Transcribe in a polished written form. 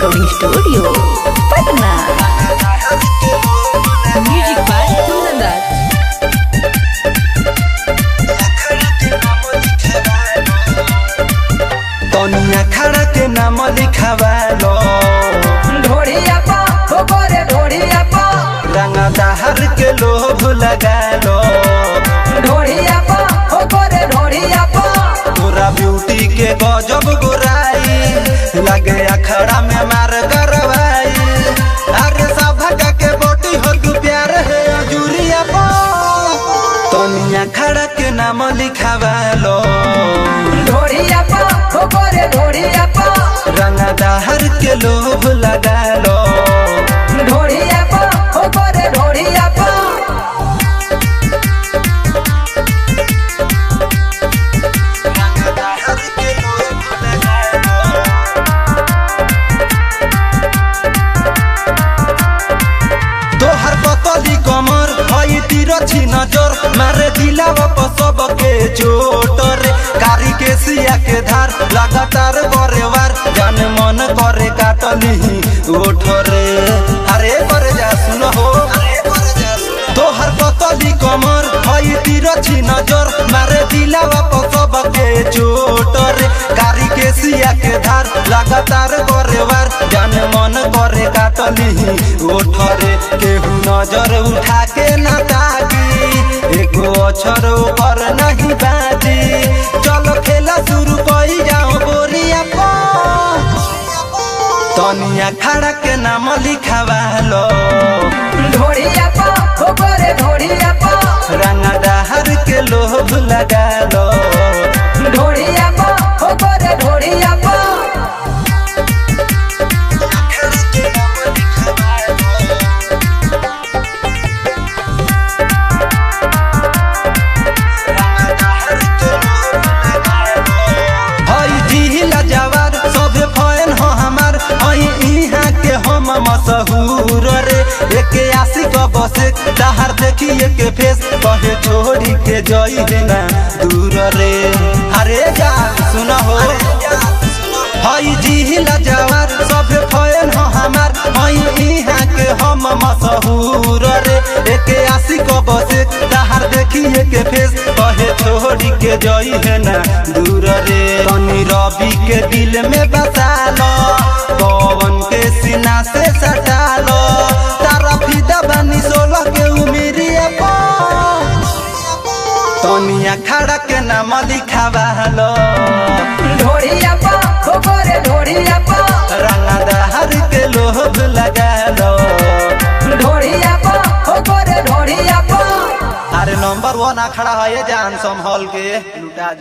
Recording studio Patna. Music by Kundan. तनिया खड़ा के नाम लिखावालो ढोड़िया पा हो गोरे ढोड़िया पा रंगा दहर के लोभ लगालो ढोड़िया पा हो गोरे ढोड़िया पा तोरा ब्यूटी के गजब गोराई लगे अखड़ा में मार करवाई अरे सब के बोटी हो तू प्यार है अजूरिया पा तनिया खड़ा के नाम लिखावालो ढोड़िया पा हो गोरे ढोड़िया पा रंगा दहर के लोभ लगालो ढोड़िया पा हो गोरे ढोड़िया पा तोहर पतली कमर हई तिरछी नजर मारे दिलावा पर सबके चोट रे कारी के सिया के धार लगातार करे वार जान मन करे काटली ओठ रे अरे करे जा सुन हो तोहर पतली कमर हई तिरछी नजर मारे दिलावा पर सबके चोट रे कारी के सिया के धार लगातार करे वार जान मन करे काटली ओठ रे केहू नजर उठा के न ताकी एको अक्षर पर नहीं बाजी चलो खेला शुरू कई जाओ बोरिया पा तनिया खड़ा के नाम लिखावालो ढोड़िया पा हो गोरे ढोड़िया पा रंगा दहर के लोभ लगालो ढोड़िया पा हो गोरे ढोड़िया पा हई जिला जवार सबे फैन हो हमार हई इहाँ के हम मशहूर रे एके आशिक बसे दहर देखी एके फेस कहे छोड़ी के जई है ना दूर रे अरे जा सुन हो हई जिला जवार सबे फैन हो हमार हई इहाँ के हम मशहूर रे एके आशिक बसे दहर देखी एके फेस कहे छोड़ी के जई है ना दूर रे तनी रवि के दिल में बसा लो पवन के सीना से सटा लो तारा फिदा बनी 16 के उमिरिया पा तनिया खड़ा के नाम लिखावालो ढोड़िया पा हो गोरे ढोड़िया पा रंगा दहर के लोभ लगालो ढोड़िया पा हो गोरे ढोड़िया पा अरे नंबर 1 खड़ा है जान संभल के लुटा